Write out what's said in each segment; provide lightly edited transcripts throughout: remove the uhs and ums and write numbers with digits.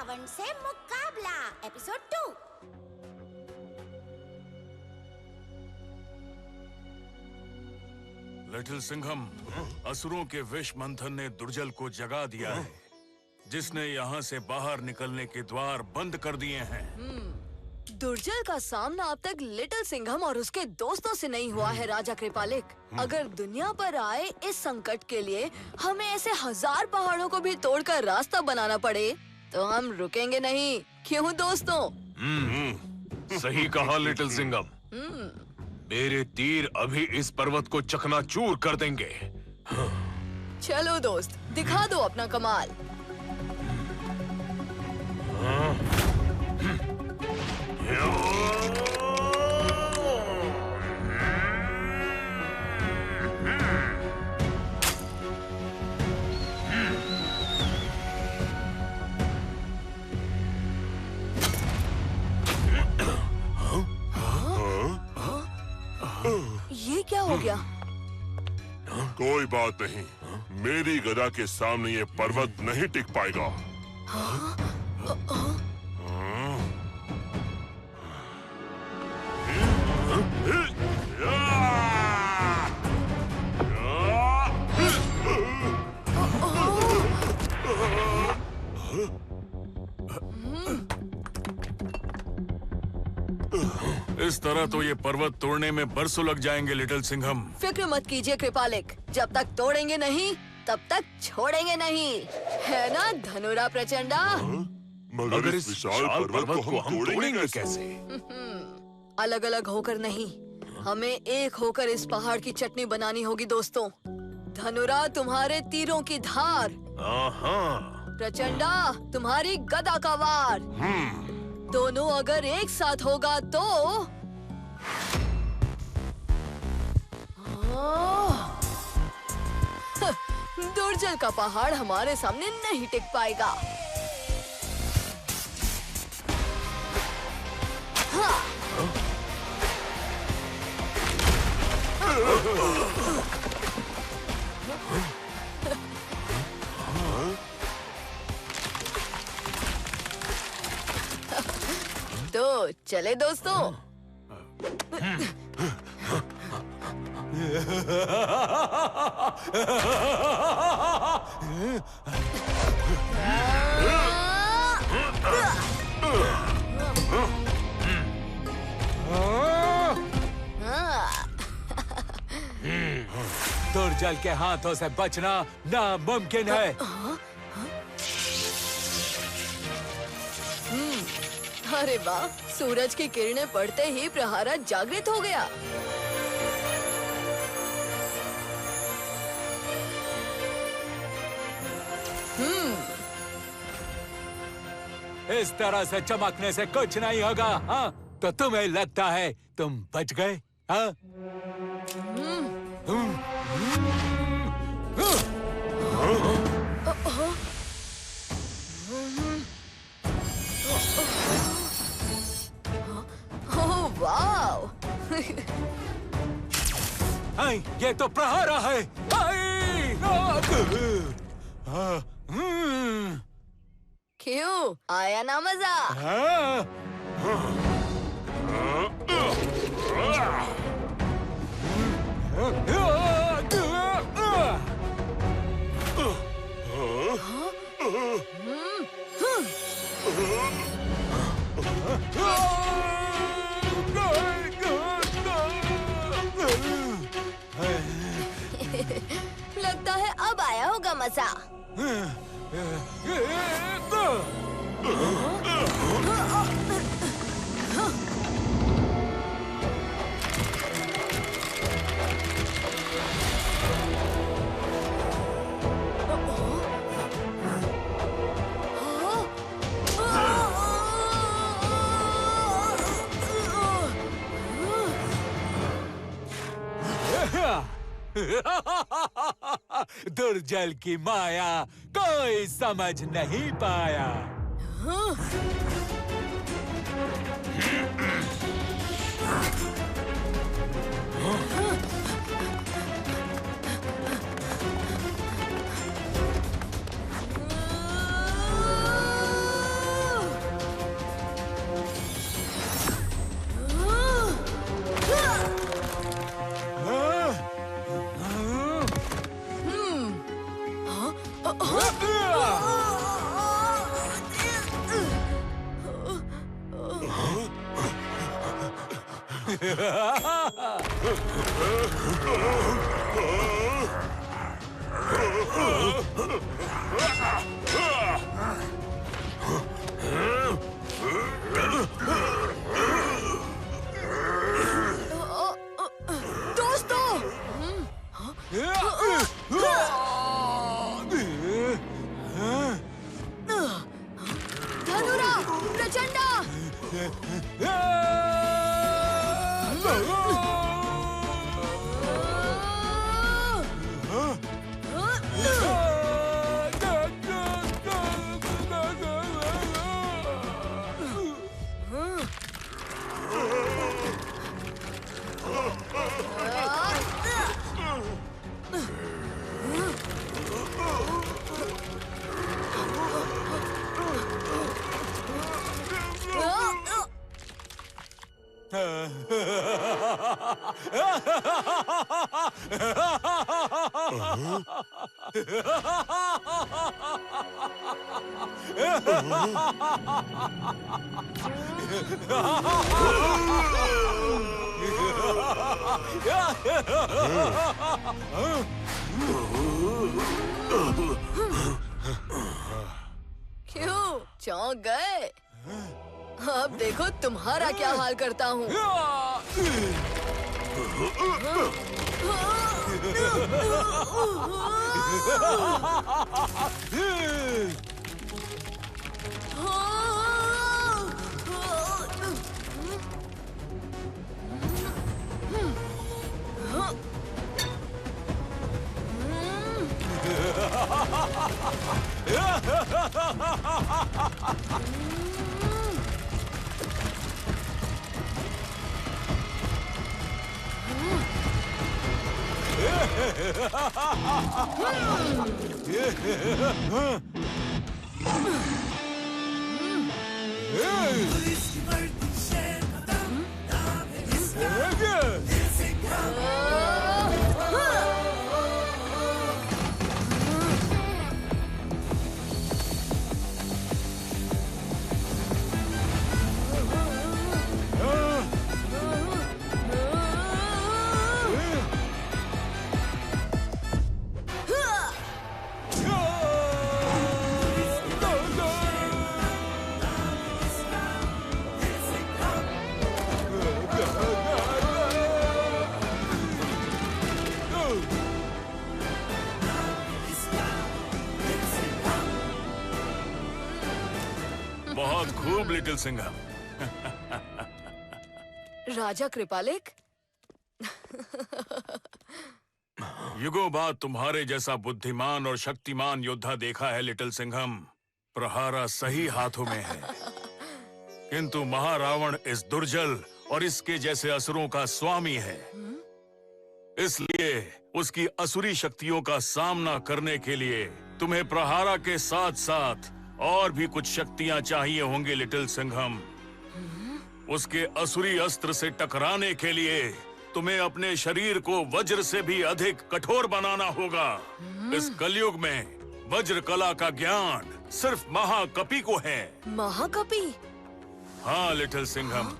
रावण से मुकाबला episode 2। Little Singham, असुरों के विष मंथन ने दुर्जल को जगा दिया है, जिसने यहाँ से बाहर निकलने के द्वार बंद कर दिए हैं। दुर्जल का सामना अब तक लिटिल सिंघम और उसके दोस्तों से नहीं हुआ है राजा कृपालिक। अगर दुनिया पर आए इस संकट के लिए हमें ऐसे 1000 पहाड़ों को भी तोड़कर रास्ता बनाना पड़े तो हम रुकेंगे नहीं। क्यों दोस्तों? सही कहा लिटिल सिंघम। मेरे तीर अभी इस पर्वत को चकनाचूर कर देंगे। चलो दोस्त, दिखा दो अपना कमाल। ये क्या हो गया? कोई बात नहीं, मेरी गदा के सामने ये पर्वत नहीं टिक पाएगा। इस तरह तो ये पर्वत तोड़ने में बरसों लग जाएंगे लिटिल सिंघम। फिक्र मत कीजिए कृपालिक, जब तक तोड़ेंगे नहीं तब तक छोड़ेंगे नहीं, है ना धनुरा प्रचंडा? मगर इस विशाल पर्वत को हम तोड़ेंगे कैसे? अलग अलग होकर नहीं, हमें एक होकर इस पहाड़ की चटनी बनानी होगी दोस्तों। धनुरा तुम्हारे तीरों की धार, प्रचंडा तुम्हारी गदा का वार। दोनों अगर एक साथ होगा तो दुर्जल का पहाड़ हमारे सामने नहीं टिक पाएगा। तो चले दोस्तों। दुर्जल के हाथों से बचना नामुमकिन है। अरे वाह, सूरज की किरणें पड़ते ही प्रहरा जागृत हो गया। इस तरह से चमकने से कुछ नहीं होगा। हाँ, तो तुम्हें लगता है तुम बच गए? हाँ? वाव! ये तो प्रहरा है। क्यों, आया ना मजा? लगता है अब आया होगा मजा। दुर्जल की माया कोई समझ नहीं पाया। दोस्तों, धनुरा, प्रचंडा, क्यों चौंक गए? अब देखो तुम्हारा क्या हाल करता हूँ। बहुत खूब लिटिल सिंघम। राजा कृपालिक, युगों बाद तुम्हारे जैसा बुद्धिमान और शक्तिमान योद्धा देखा है लिटिल सिंघम। प्रहारा सही हाथों में है, किंतु महारावण इस दुर्जल और इसके जैसे असुरों का स्वामी है। इसलिए उसकी असुरी शक्तियों का सामना करने के लिए तुम्हें प्रहारा के साथ साथ और भी कुछ शक्तियां चाहिए होंगी लिटिल सिंघम। उसके असुरी अस्त्र से टकराने के लिए तुम्हें अपने शरीर को वज्र से भी अधिक कठोर बनाना होगा। इस कलयुग में वज्र कला का ज्ञान सिर्फ महाकपि को है। महाकपि? हाँ लिटिल सिंघम,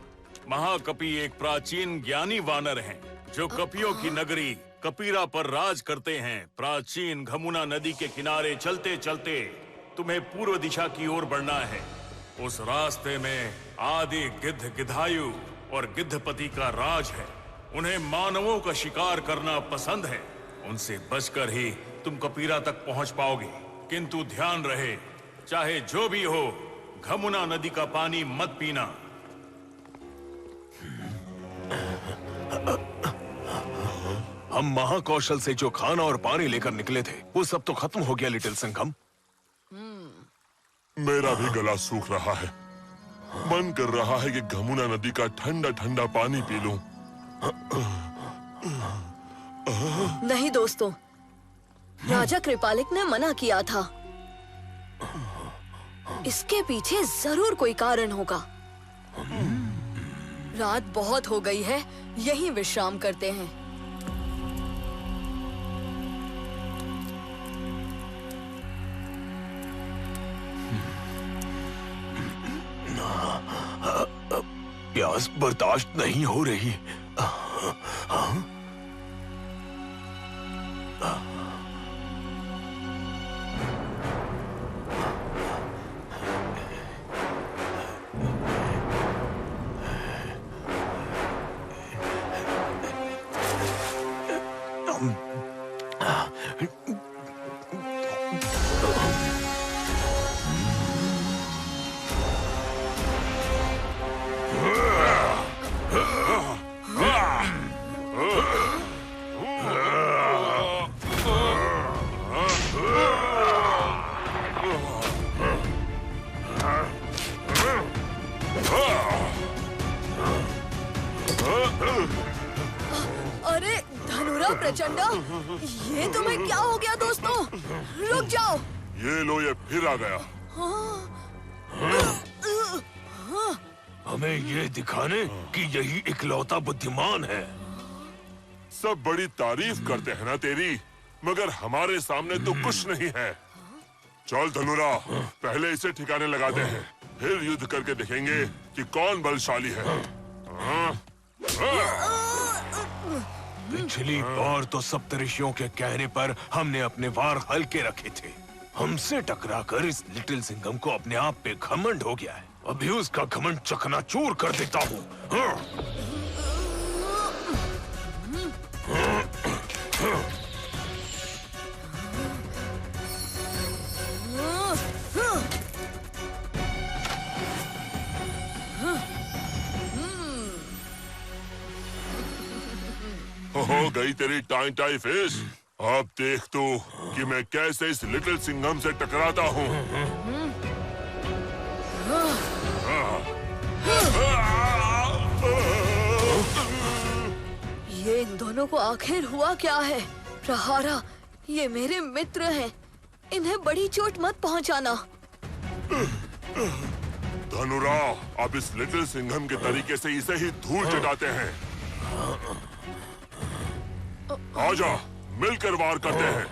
महाकपि एक प्राचीन ज्ञानी वानर हैं, जो कपियों की नगरी कपीरा पर राज करते हैं। प्राचीन घमुना नदी के किनारे चलते चलते तुम्हें पूर्व दिशा की ओर बढ़ना है। उस रास्ते में आदि गिद्ध गिधायु और गिद्धपति का राज है। उन्हें मानवों का शिकार करना पसंद है। उनसे बचकर ही तुम कपीरा तक पहुंच पाओगे। किंतु ध्यान रहे, चाहे जो भी हो, घमुना नदी का पानी मत पीना। हम महाकौशल से जो खाना और पानी लेकर निकले थे, वो सब तो खत्म हो गया लिटिल सिंघम। मेरा भी गला सूख रहा है। मन कर रहा है कि घमुना नदी का ठंडा ठंडा पानी पी लूं। नहीं दोस्तों, राजा कृपालिक ने मना किया था। इसके पीछे जरूर कोई कारण होगा। रात बहुत हो गई है, यहीं विश्राम करते हैं। प्यास बर्दाश्त नहीं हो रही। अरे धनुरा प्रचंडा, ये तुम्हें क्या हो गया दोस्तों? रुक जाओ। ये लो, ये फिर आ गया। हमें ये दिखाने कि यही इकलौता बुद्धिमान है। सब बड़ी तारीफ करते हैं ना तेरी, मगर हमारे सामने तो कुछ नहीं है। चल धनुरा, पहले इसे ठिकाने लगाते हैं, फिर युद्ध करके देखेंगे कि कौन बलशाली है। पिछली बार तो सप्तऋषियों के कहने पर हमने अपने वार हल्के रखे थे। हमसे टकराकर इस लिटिल सिंघम को अपने आप पे घमंड हो गया है। अभी उसका घमंड चकनाचूर कर देता हूँ। हो गई तेरी टाई टाई फिश। अब देख तू कि मैं कैसे इस लिटिल सिंघम से टकराता हूँ। ये इन दोनों को आखिर हुआ क्या है? प्रहारा, ये मेरे मित्र हैं, इन्हें बड़ी चोट मत पहुंचाना। धनुरा, अब इस लिटिल सिंघम के तरीके से इसे ही धूल चटाते हैं। आजा, मिलकर वार करते हैं।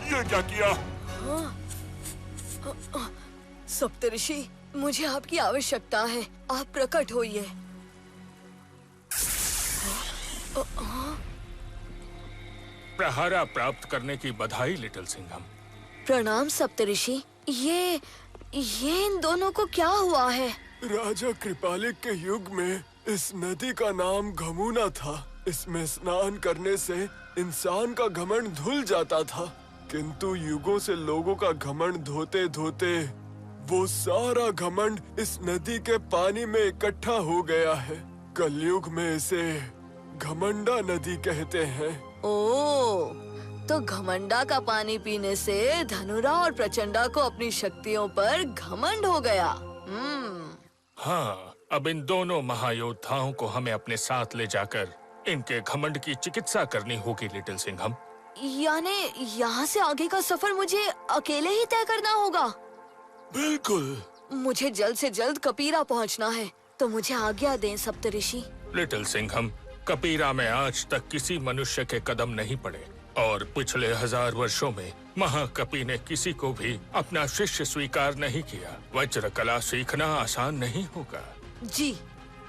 ये क्या किया? सप्तऋषि, मुझे आपकी आवश्यकता है, आप प्रकट होइए। प्रहारा प्राप्त करने की बधाई लिटिल सिंघम। प्रणाम सप्तऋषि। ये इन दोनों को क्या हुआ है? राजा कृपालिक के युग में इस नदी का नाम घमुना था। इसमें स्नान करने से इंसान का घमंड धुल जाता था, किंतु युगों से लोगों का घमंड धोते धोते वो सारा घमंड इस नदी के पानी में इकट्ठा हो गया है। कलयुग में इसे घमंडा नदी कहते हैं। ओह, तो घमंडा का पानी पीने से धनुरा और प्रचंडा को अपनी शक्तियों पर घमंड हो गया। हाँ, अब इन दोनों महायोद्धाओं को हमें अपने साथ ले जाकर इनके घमंड की चिकित्सा करनी होगी लिटिल सिंघम। यानी यहाँ से आगे का सफर मुझे अकेले ही तय करना होगा? बिल्कुल। मुझे जल्द से जल्द कपीरा पहुँचना है, तो मुझे आज्ञा दें सप्तऋषि। लिटिल सिंघम, कपीरा में आज तक किसी मनुष्य के कदम नहीं पड़े और पिछले 1000 वर्षों में महाकपि ने किसी को भी अपना शिष्य स्वीकार नहीं किया। वज्र कला सीखना आसान नहीं होगा। जी,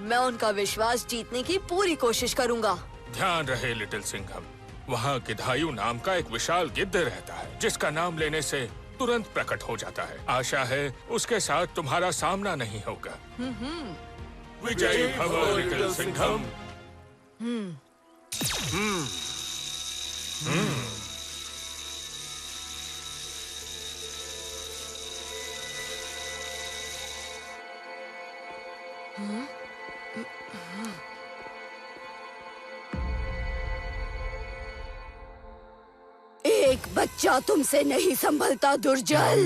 मैं उनका विश्वास जीतने की पूरी कोशिश करूंगा। ध्यान रहे लिटिल सिंघम, वहाँ गिधायु नाम का एक विशाल गिद्ध रहता है, जिसका नाम लेने से तुरंत प्रकट हो जाता है। आशा है उसके साथ तुम्हारा सामना नहीं होगा। विजयी भव लिटिल सिंघम। एक बच्चा तुमसे नहीं संभलता दुर्जल।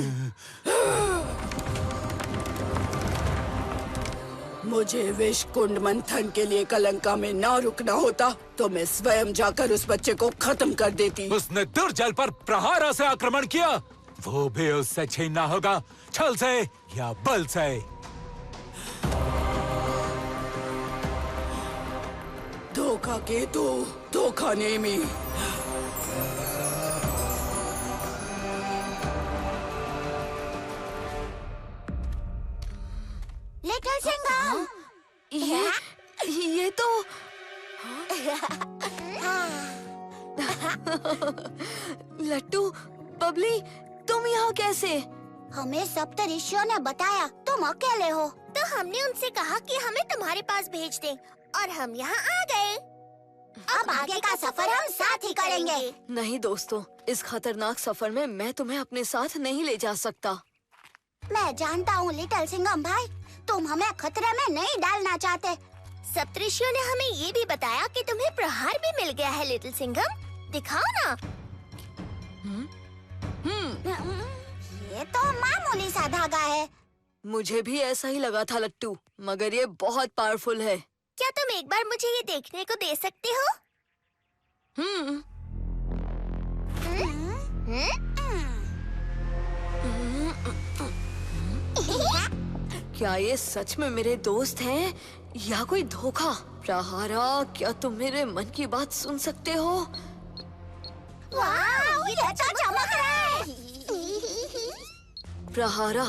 मुझे विष कुंड मंथन के लिए कलंका में ना रुकना होता तो मैं स्वयं जाकर उस बच्चे को खत्म कर देती। उसने दुर्जल पर प्रहारा से आक्रमण किया, वो भी उससे छीनना होगा, छल से या बल से। धोखा केतु, धोखा नेमी। लिटिल सिंघम, ये तो लट्टू, बबली, तुम यहाँ कैसे? हमें सप्तऋषियों ने बताया तुम अकेले हो, तो हमने उनसे कहा कि हमें तुम्हारे पास भेज दें और हम यहाँ आ गए। अब आगे का सफर हम साथ ही करेंगे। नहीं दोस्तों, इस खतरनाक सफर में मैं तुम्हें अपने साथ नहीं ले जा सकता। मैं जानता हूँ लिटिल सिंघम भाई, तुम हमें खतरे में नहीं डालना चाहते। सप्तऋषियों ने हमें ये भी बताया कि तुम्हें प्रहार भी मिल गया है लिटिल सिंघम, दिखाओ ना। ये तो मामूली सा धागा है। मुझे भी ऐसा ही लगा था लट्टू, मगर ये बहुत पावरफुल है। क्या तुम एक बार मुझे ये देखने को दे सकते हो? क्या ये सच में मेरे दोस्त हैं या कोई धोखा? प्रहारा, क्या तुम मेरे मन की बात सुन सकते हो? वाह, ये तो चमक रहा है। प्रहारा,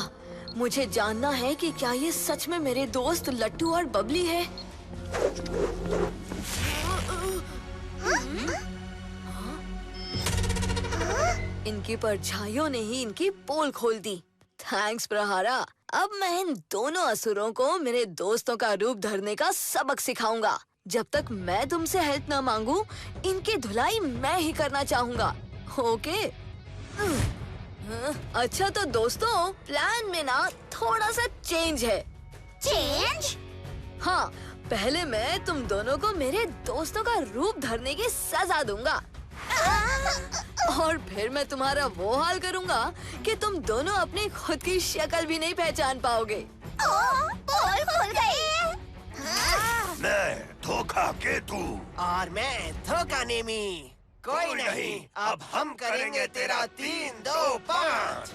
मुझे जानना है कि क्या ये सच में मेरे दोस्त लट्टू और बबली है? इनकी परछाइयों ने ही इनकी पोल खोल दी। थैंक्स प्रहारा। अब मैं इन दोनों असुरों को मेरे दोस्तों का रूप धरने का सबक सिखाऊंगा। जब तक मैं तुमसे हेल्प ना मांगू, इनकी धुलाई मैं ही करना चाहूंगा। ओके? अच्छा तो दोस्तों, प्लान में ना थोड़ा सा चेंज है। चेंज? हाँ, पहले मैं तुम दोनों को मेरे दोस्तों का रूप धरने की सजा दूंगा और फिर मैं तुम्हारा वो हाल करूंगा कि तुम दोनों अपनी खुद की शक्ल भी नहीं पहचान पाओगे। पोल खुल गई। मैं धोखा केतु। और मैं धोखा नेमी। कोई नहीं, अब हम करेंगे तेरा 3, 2, 5।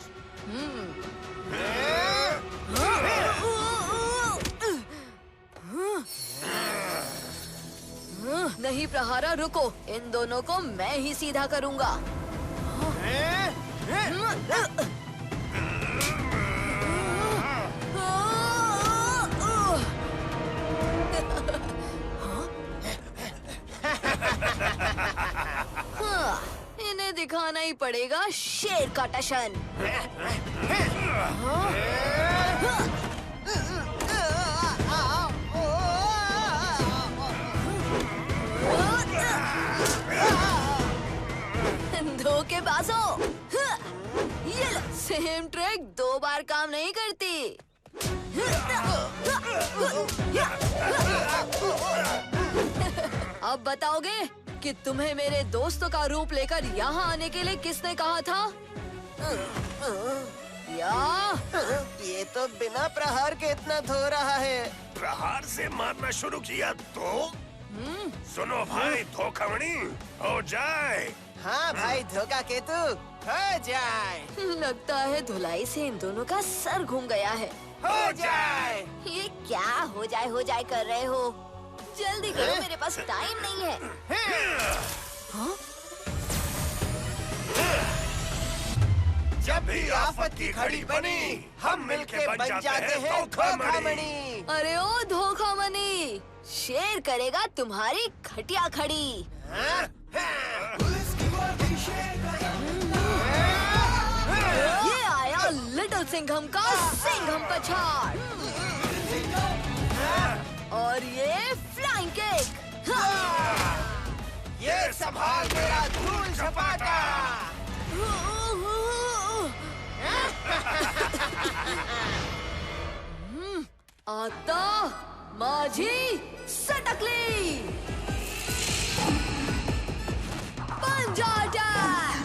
नहीं प्रहारा, रुको, इन दोनों को मैं ही सीधा करूंगा। इन्हें दिखाना ही पड़ेगा शेर का टशन। धोखेबाजों, ये सेम ट्रिक 2 बार काम नहीं करती। अब बताओगे कि तुम्हें मेरे दोस्तों का रूप लेकर यहाँ आने के लिए किसने कहा था? ये तो बिना प्रहार के इतना धो रहा है। प्रहार से मारना शुरू किया तो? सुनो भाई धोखामणी, हो जाए। हाँ भाई धोखा केतु, हो जाए। लगता है धुलाई से इन दोनों का सर घूम गया है। हो जाए। ये क्या हो जाए कर रहे हो? जल्दी करो, मेरे पास टाइम नहीं है। जब भी आफत की घड़ी बनी, हम मिलके बन जाते हैं धोखामणी। अरे ओ धोखामणी, शेर करेगा तुम्हारी खटिया खड़ी। ये आया लिटिल सिंघम का सिंघम पछाड़ और ये फ्लाइंग किक। ये संभाल मेरा धूल झपाटा। आता माझी सटकली। पंजा अटैक।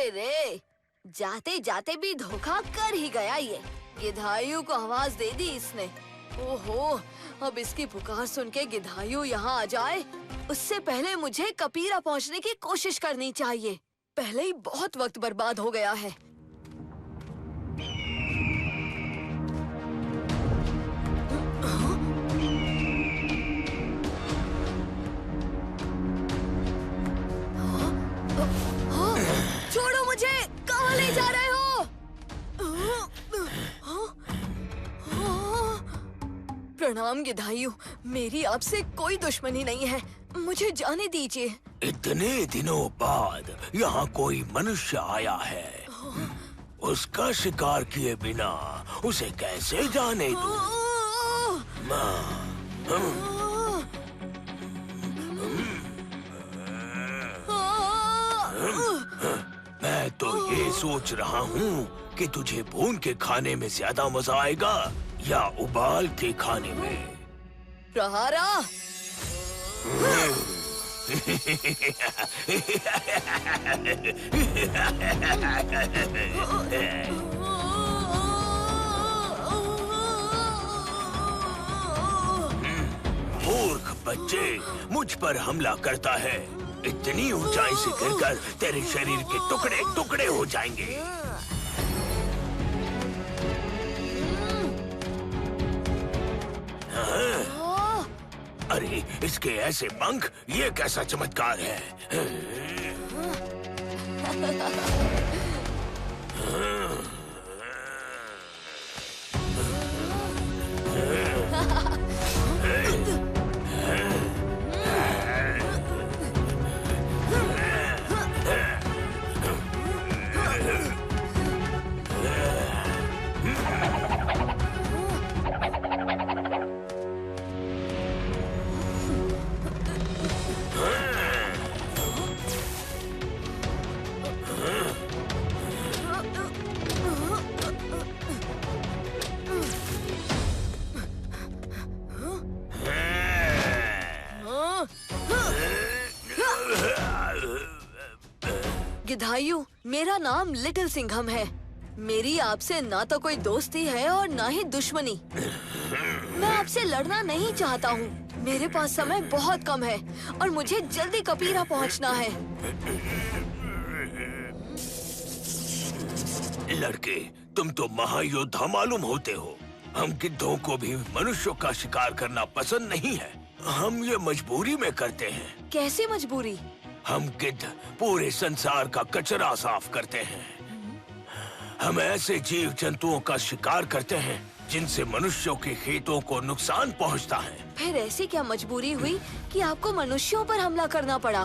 अरे रे, जाते जाते भी धोखा कर ही गया ये। गिधायु को आवाज दे दी इसने। ओहो, अब इसकी पुकार सुन के गिधायु यहाँ आ जाए उससे पहले मुझे कपीरा पहुँचने की कोशिश करनी चाहिए। पहले ही बहुत वक्त बर्बाद हो गया है। छोड़ो मुझे, कहाँ ले जा रहे हो? प्रणाम गिधायु, मेरी आपसे कोई दुश्मनी नहीं है, मुझे जाने दीजिए। इतने दिनों बाद यहाँ कोई मनुष्य आया है, उसका शिकार किए बिना उसे कैसे जाने दूं? मैं तो ये सोच रहा हूँ कि तुझे भून के खाने में ज्यादा मजा आएगा या उबाल के खाने में। प्रहारा! मूर्ख बच्चे, मुझ पर हमला करता है। इतनी ऊंचाई से गिरकर तेरे शरीर के टुकड़े टुकड़े हो जाएंगे। अरे इसके ऐसे पंख, ये कैसा चमत्कार है। गिधायु, मेरा नाम लिटिल सिंघम है। मेरी आपसे ना तो कोई दोस्ती है और ना ही दुश्मनी। मैं आपसे लड़ना नहीं चाहता हूँ। मेरे पास समय बहुत कम है और मुझे जल्दी कपीरा पहुँचना है। लड़के, तुम तो महायोद्धा मालूम होते हो। हम गिद्धों को भी मनुष्यों का शिकार करना पसंद नहीं है। हम ये मजबूरी में करते हैं। कैसी मजबूरी? हम गिद्ध पूरे संसार का कचरा साफ करते हैं। हम ऐसे जीव जंतुओं का शिकार करते हैं जिनसे मनुष्यों के खेतों को नुकसान पहुंचता है। फिर ऐसी क्या मजबूरी हुई कि आपको मनुष्यों पर हमला करना पड़ा?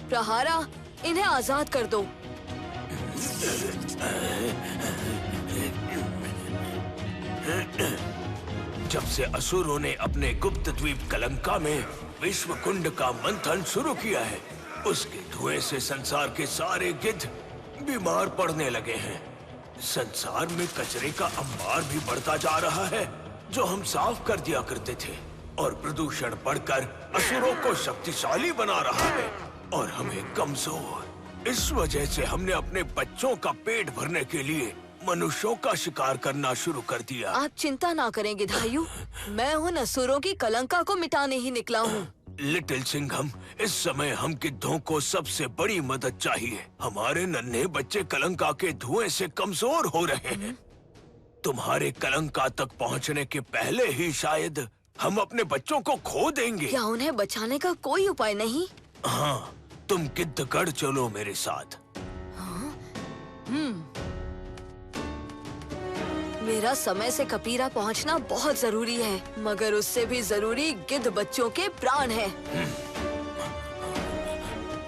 प्रहारा, इन्हें आजाद कर दो। जब से असुरों ने अपने गुप्त द्वीप कलंका में विश्व कुंड का मंथन शुरू किया है, उसके धुएं से संसार के सारे गिद्ध बीमार पड़ने लगे हैं। संसार में कचरे का अंबार भी बढ़ता जा रहा है जो हम साफ कर दिया करते थे, और प्रदूषण बढ़कर असुरों को शक्तिशाली बना रहा है और हमें कमजोर। इस वजह से हमने अपने बच्चों का पेट भरने के लिए मनुष्यों का शिकार करना शुरू कर दिया। आप चिंता ना करें गिधायु, मैं उन असुरों की कलंका को मिटाने ही निकला हूँ। लिटिल सिंघम, इस समय हम गिद्धों को सबसे बड़ी मदद चाहिए। हमारे नन्हे बच्चे कलंका के धुएं से कमजोर हो रहे हैं। तुम्हारे कलंका तक पहुंचने के पहले ही शायद हम अपने बच्चों को खो देंगे। क्या उन्हें बचाने का कोई उपाय नहीं? हाँ, तुम गिद्धगढ़ चलो मेरे साथ। मेरा समय से कपीरा पहुंचना बहुत जरूरी है, मगर उससे भी जरूरी गिद्ध बच्चों के प्राण हैं।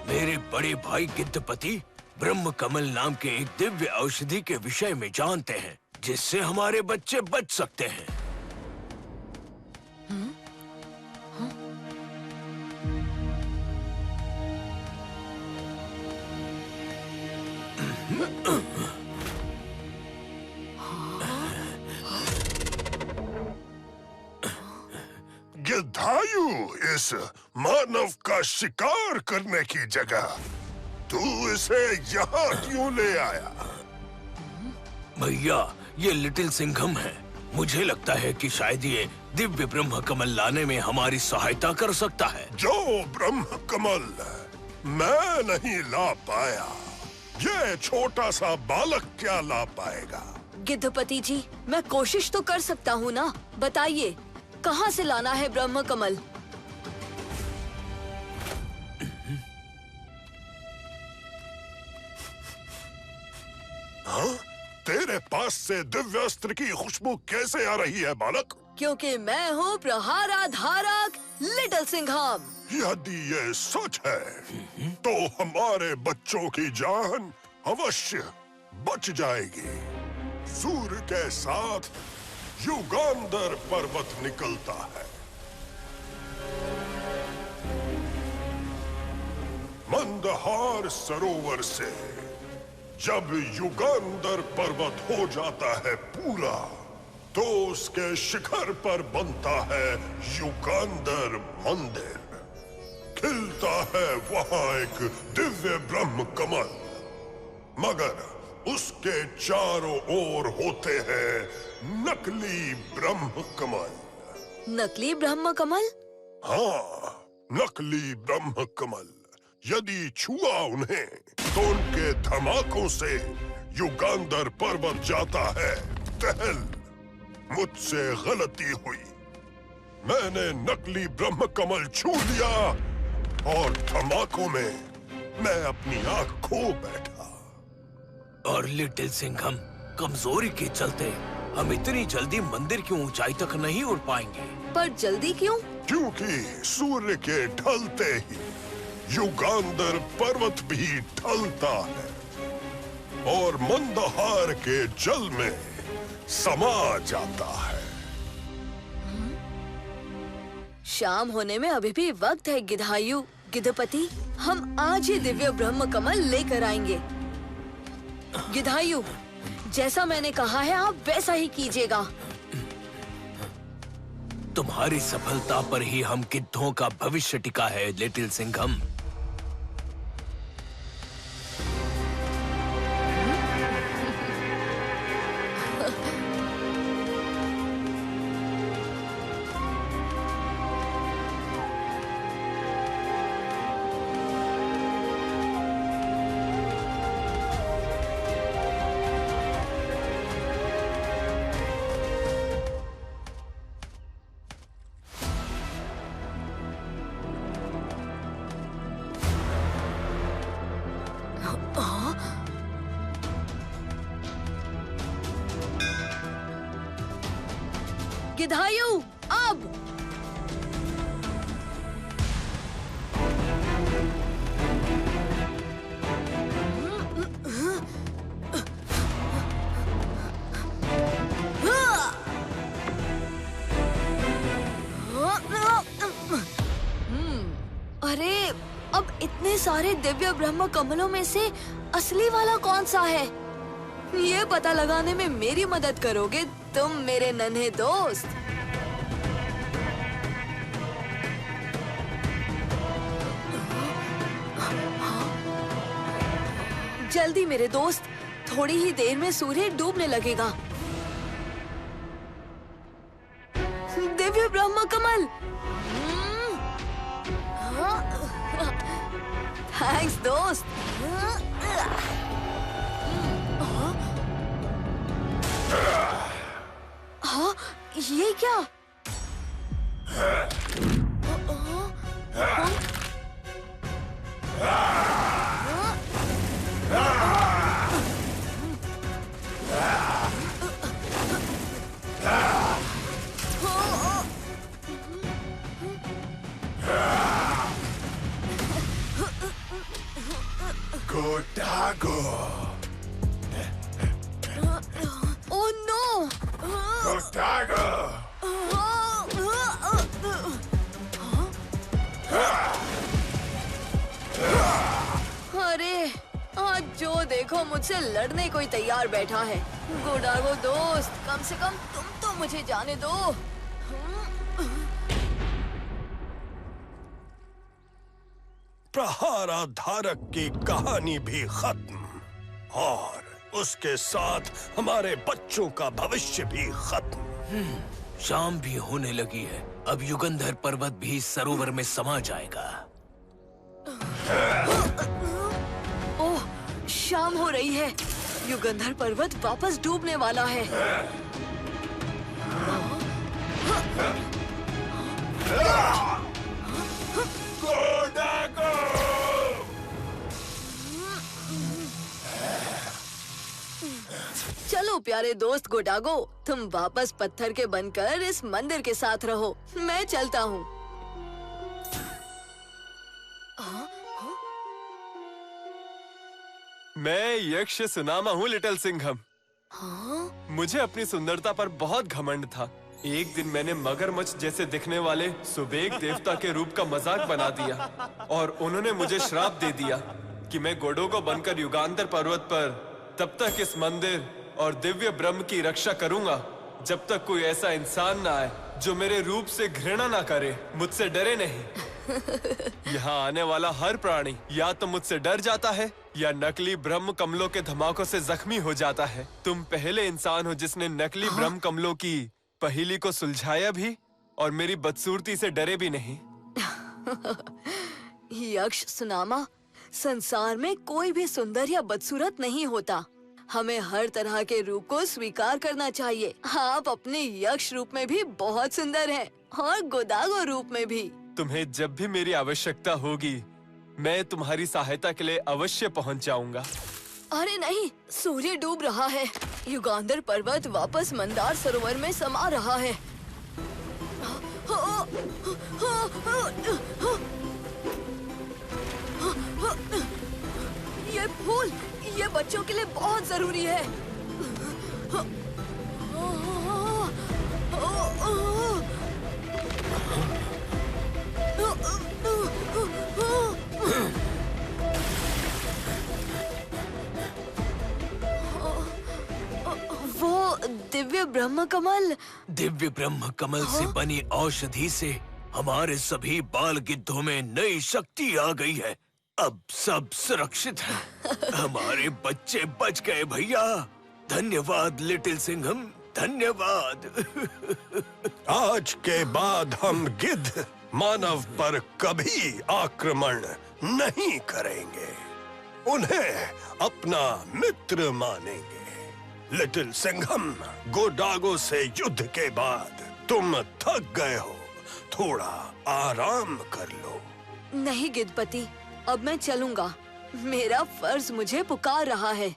मेरे बड़े भाई गिद्धपति ब्रह्म कमल नाम के एक दिव्य औषधि के विषय में जानते हैं, जिससे हमारे बच्चे बच सकते हैं। गिद्धायु, इस मानव का शिकार करने की जगह तू इसे यहाँ क्यों ले आया? भैया, ये लिटिल सिंघम है। मुझे लगता है कि शायद ये दिव्य ब्रह्म कमल लाने में हमारी सहायता कर सकता है। जो ब्रह्म कमल मैं नहीं ला पाया, ये छोटा सा बालक क्या ला पाएगा? गिद्धपति जी, मैं कोशिश तो कर सकता हूँ ना। बताइए, कहाँ से लाना है ब्रह्म कमल? हाँ? तेरे पास से दिव्य अस्त्र की खुशबू कैसे आ रही है बालक? क्योंकि मैं हूँ प्रहाराधारक लिटिल सिंघम। यदि ये सच है तो हमारे बच्चों की जान अवश्य बच जाएगी। सूर्य के साथ युगांधर पर्वत निकलता है। मंदहार सरोवर से जब युगांधर पर्वत हो जाता है पूरा, तो उसके शिखर पर बनता है युगांधर मंदिर। खिलता है वहां एक दिव्य ब्रह्म कमल, मगर उसके चारों ओर होते हैं नकली ब्रह्म कमल। नकली ब्रह्म कमल? हाँ, नकली ब्रह्म कमल। यदि छुआ उन्हें तो उनके धमाकों से युगांधर पर्वत जाता है टहल। मुझसे गलती हुई, मैंने नकली ब्रह्म कमल छू लिया और धमाकों में मैं अपनी आंख खो बैठा। और लिटिल सिंघम, कमजोरी के चलते हम इतनी जल्दी मंदिर की ऊंचाई तक नहीं उड़ पाएंगे। पर जल्दी क्यों? क्योंकि सूर्य के ढलते ही युगांधर पर्वत भी ढलता है और मंदहार के जल में समा जाता है। शाम होने में अभी भी वक्त है गिधायु। गिद्धपति, हम आज ही दिव्य ब्रह्म कमल लेकर आएंगे। गिधायु, जैसा मैंने कहा है आप वैसा ही कीजिएगा। तुम्हारी सफलता पर ही हम गिद्धों का भविष्य टिका है लिटिल सिंघम। गिधायु, अब! अरे, अब इतने सारे दिव्य ब्रह्म कमलों में से असली वाला कौन सा है? ये पता लगाने में मेरी मदद करोगे तुम मेरे नन्हे दोस्त? जल्दी मेरे दोस्त, थोड़ी ही देर में सूर्य डूबने लगेगा। दिव्य ब्रह्म कमल! थैंक्स दोस्त। हाँ, ये क्या? Gotago! Oh no! Gotago! अरे, आज जो देखो मुझसे लड़ने कोई तैयार बैठा है। गोडागो दोस्त, कम से कम तुम तो मुझे जाने दो। प्रहारा धारक की कहानी भी खत्म और उसके साथ हमारे बच्चों का भविष्य भी खत्म। शाम भी होने लगी है। अब युगंधर पर्वत भी सरोवर में समा जाएगा। ओह, शाम हो रही है। युगंधर पर्वत वापस डूबने वाला है। चलो प्यारे दोस्त गोडागो, तुम वापस पत्थर के बनकर इस मंदिर के साथ रहो। मैं चलता हूँ। मैं यक्ष सुनामा हूँ लिटिल सिंघम। मुझे अपनी सुंदरता पर बहुत घमंड था। एक दिन मैंने मगरमच्छ जैसे दिखने वाले सुबेग देवता के रूप का मजाक बना दिया और उन्होंने मुझे श्राप दे दिया कि मैं गोडोगो बनकर युगांतर पर्वत पर तब तक इस मंदिर और दिव्य ब्रह्म की रक्षा करूंगा जब तक कोई ऐसा इंसान ना आए जो मेरे रूप से घृणा ना करे, मुझसे डरे नहीं। यहाँ आने वाला हर प्राणी या तो मुझसे डर जाता है या नकली ब्रह्म कमलों के धमाकों से जख्मी हो जाता है। तुम पहले इंसान हो जिसने नकली ब्रह्म कमलों की पहेली को सुलझाया भी और मेरी बदसूरती से डरे भी नहीं। यक्ष सुनामा, संसार में कोई भी सुंदर या बदसूरत नहीं होता। हमें हर तरह के रूप को स्वीकार करना चाहिए। आप अपने यक्ष रूप में भी बहुत सुंदर हैं और गोदागो रूप में भी। तुम्हें जब भी मेरी आवश्यकता होगी मैं तुम्हारी सहायता के लिए अवश्य पहुंच जाऊंगा। अरे नहीं, सूर्य डूब रहा है। युगांधर पर्वत वापस मंदार सरोवर में समा रहा है। ये फूल, ये बच्चों के लिए बहुत जरूरी है। वो दिव्य ब्रह्म कमल। दिव्य ब्रह्म कमल से बनी औषधि से हमारे सभी बाल गिद्धों में नई शक्ति आ गई है। अब सब सुरक्षित है। हमारे बच्चे बच गए भैया। धन्यवाद लिटिल सिंघम, धन्यवाद। आज के बाद हम गिद्ध मानव पर कभी आक्रमण नहीं करेंगे। उन्हें अपना मित्र मानेंगे। लिटिल सिंघम, गोडागो से युद्ध के बाद तुम थक गए हो, थोड़ा आराम कर लो। नहीं गिद्धपति, अब मैं चलूंगा। मेरा फर्ज मुझे पुकार रहा है।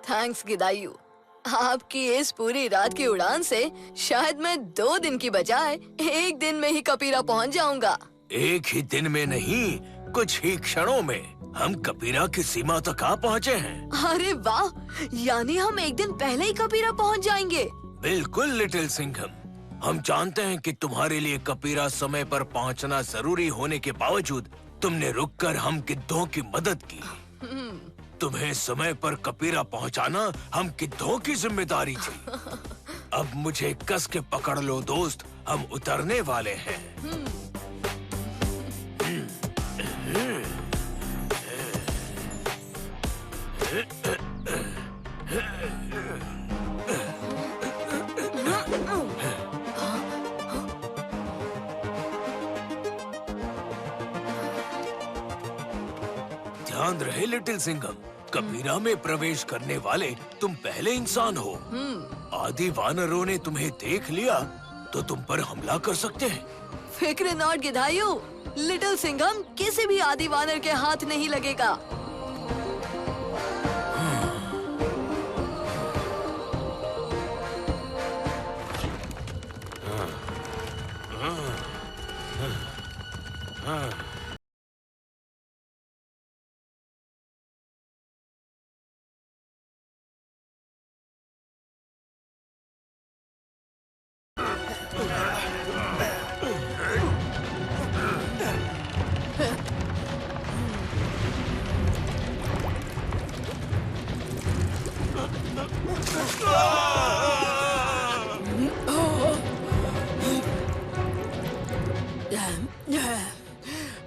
थैंक्स गिदायू। आपकी इस पूरी रात की उड़ान से शायद मैं 2 दिन की बजाय 1 दिन में ही कपीरा पहुंच जाऊंगा। एक ही दिन में नहीं, कुछ ही क्षणों में हम कपीरा की सीमा तक आ पहुँचे हैं। अरे वाह, यानी हम 1 दिन पहले ही कपीरा पहुंच जाएंगे। बिल्कुल लिटिल सिंघम, हम जानते हैं कि तुम्हारे लिए कपीरा समय पर पहुंचना जरूरी होने के बावजूद तुमने रुककर हम गिद्धों की मदद की। तुम्हें समय पर कपीरा पहुंचाना हम गिद्धों की जिम्मेदारी थी। अब मुझे कस के पकड़ लो दोस्त, हम उतरने वाले हैं। ध्यान रहे लिटिल सिंघम, कबीरा में प्रवेश करने वाले तुम पहले इंसान हो। आदि वानरों ने तुम्हें देख लिया तो तुम पर हमला कर सकते हैं। फिक्र नॉट गिधायू, लिटिल सिंघम किसी भी आदि वानर के हाथ नहीं लगेगा।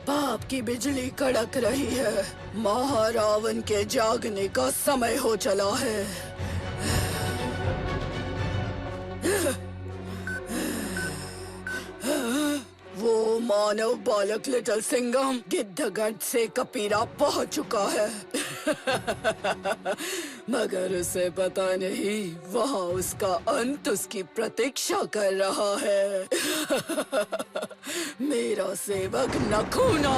पाप की बिजली कड़क रही है। महारावण के जागने का समय हो चला है। वो मानव बालक लिटिल सिंघम गिद्धगढ़ से कपीरा पहुंच चुका है। मगर उसे पता नहीं वहाँ उसका अंत उसकी प्रतीक्षा कर रहा है। मेरा सेवक नखूना।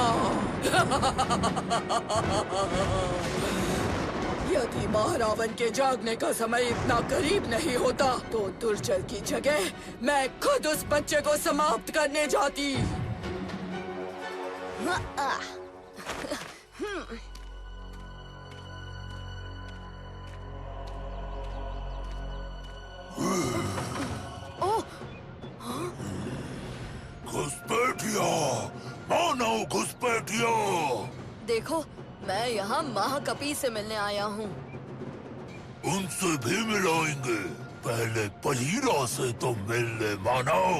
यदि महारावण के जागने का समय इतना करीब नहीं होता तो दुर्जय की जगह मैं खुद उस बच्चे को समाप्त करने जाती। घुसपैठिया, मानव घुसपैठिया। देखो, मैं यहाँ महाकपी से मिलने आया हूँ। उनसे भी मिलाएंगे। पहले बलीरा से तो मिल ले मानव।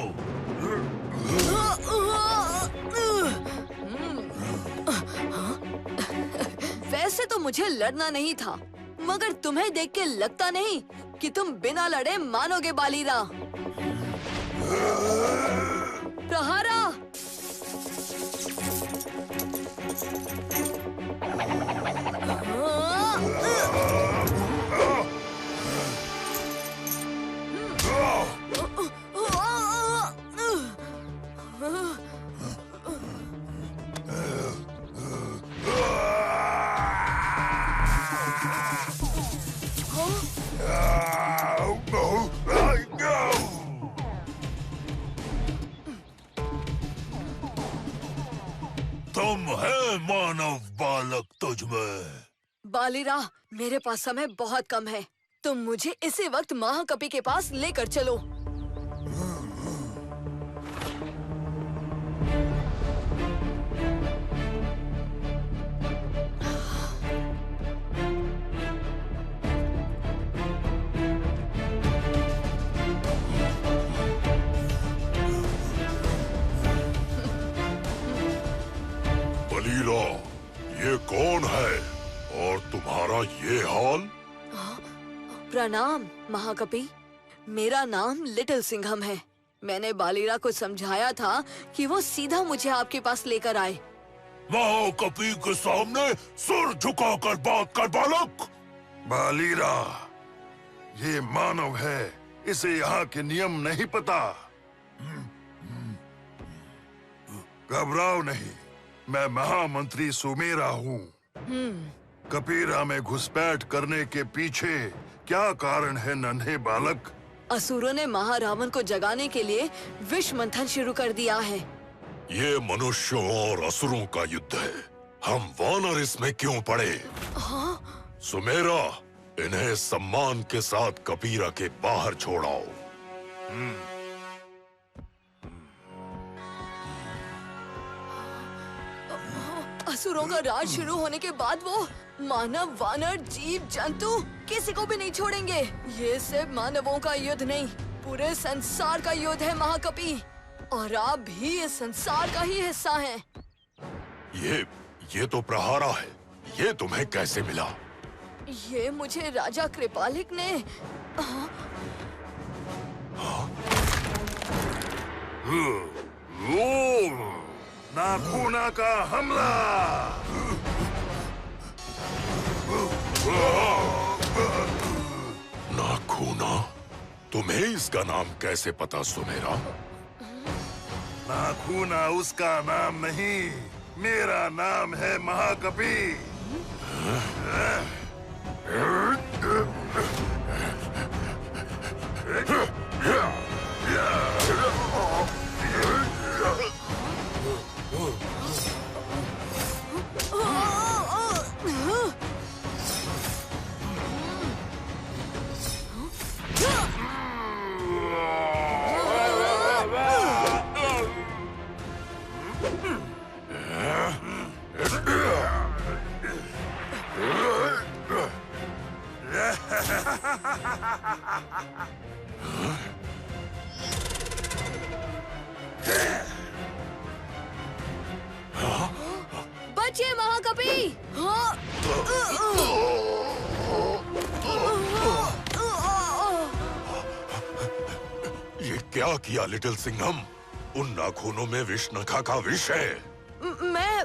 वैसे तो मुझे लड़ना नहीं था, मगर तुम्हें देख के लगता नहीं कि तुम बिना लड़े मानोगे बालीरा। प्रहारा! तुम है मानव बालक तुझमें। बालीरा, मेरे पास समय बहुत कम है। तुम मुझे इसी वक्त महाकपी के पास लेकर चलो। बलीरा, ये कौन है और तुम्हारा ये हाल? प्रणाम महाकपी, मेरा नाम लिटिल सिंघम है। मैंने बालीरा को समझाया था कि वो सीधा मुझे आपके पास लेकर आए। महाकपी के सामने सिर झुकाकर बात कर बालक। बालीरा, ये मानव है, इसे यहाँ के नियम नहीं पता। घबराओ नहीं, मैं महामंत्री सुमेरा हूँ। कपीरा में घुसपैठ करने के पीछे क्या कारण है नन्हे बालक? असुरों ने महारावण को जगाने के लिए विष मंथन शुरू कर दिया है। ये मनुष्यों और असुरों का युद्ध है। हम वानर इसमें क्यों पड़े? सुमेरा, इन्हें सम्मान के साथ कपीरा के बाहर छोड़ाओ। असुरों का राज शुरू होने के बाद वो मानव, वानर, जीव जंतु किसी को भी नहीं छोड़ेंगे। ये सिर्फ मानवों का युद्ध नहीं, पूरे संसार का युद्ध है महाकपी। और आप भी इस संसार का ही हिस्सा हैं। ये तो प्रहारा है। ये तुम्हें कैसे मिला? ये मुझे राजा कृपालिक ने नाखूना का हमला। नाखूना? तुम्हें इसका नाम कैसे पता सुमेरा? नाखूना उसका नाम नहीं, मेरा नाम है महाकपी। महाकपि। हाँ। ये क्या किया लिटिल सिंघम? उन नाखूनों में विषनखा का विष है। मैं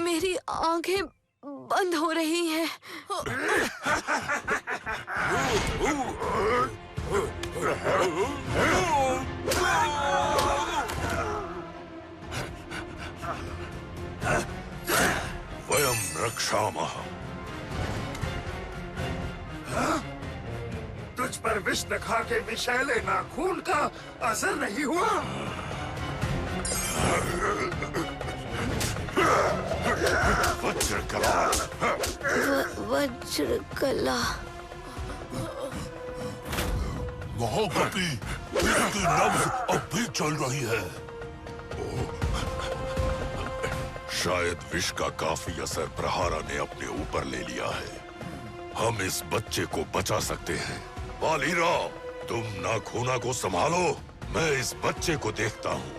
मेरी आंखें बंद हो रही हैं। वयम रक्षामः। तुझ पर विषनखा के विषैले नाखून का असर नहीं हुआ? वज्रकला। वज्रकला। महाकपि, इसकी नब्ज अब भी चल रही है। शायद विष का काफी असर प्रहारा ने अपने ऊपर ले लिया है। हम इस बच्चे को बचा सकते हैं। बालीरा, तुम नाखूना को संभालो, मैं इस बच्चे को देखता हूँ।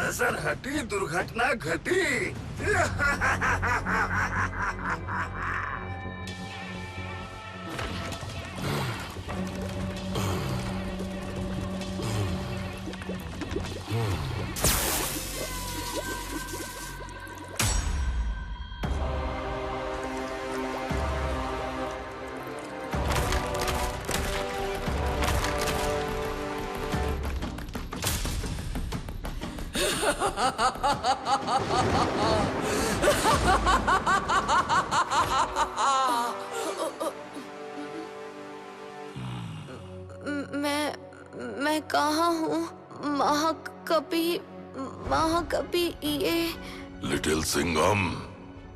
नजर हटी, दुर्घटना घटी। मैं कहाँ हूँ? महाकपि, महाकपि, ये लिटिल सिंघम,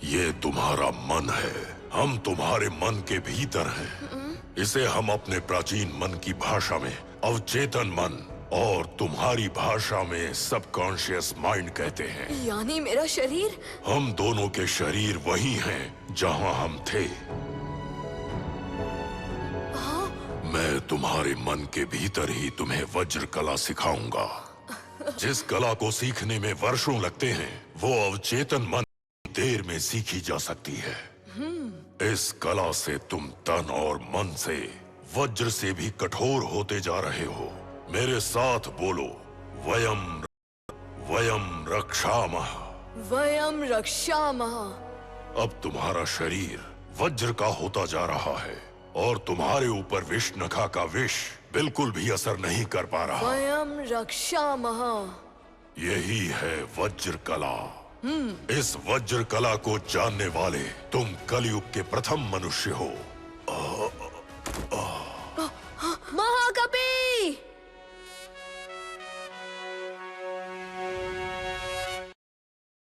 ये तुम्हारा मन है। हम तुम्हारे मन के भीतर हैं। इसे हम अपने प्राचीन मन की भाषा में अवचेतन मन और तुम्हारी भाषा में सबकॉन्शियस माइंड कहते हैं। यानी मेरा शरीर? हम दोनों के शरीर वही हैं जहां हम थे। मैं तुम्हारे मन के भीतर ही तुम्हें वज्र कला सिखाऊंगा। जिस कला को सीखने में वर्षों लगते हैं, वो अवचेतन मन देर में सीखी जा सकती है। इस कला से तुम तन और मन से वज्र से भी कठोर होते जा रहे हो। मेरे साथ बोलो, वयम रक्षामः। वयम रक्षामः। अब तुम्हारा शरीर वज्र का होता जा रहा है और तुम्हारे ऊपर विषनखा का विष बिल्कुल भी असर नहीं कर पा रहा। वयम रक्षामः। यही है वज्र कला। इस वज्र कला को जानने वाले तुम कलयुग के प्रथम मनुष्य हो।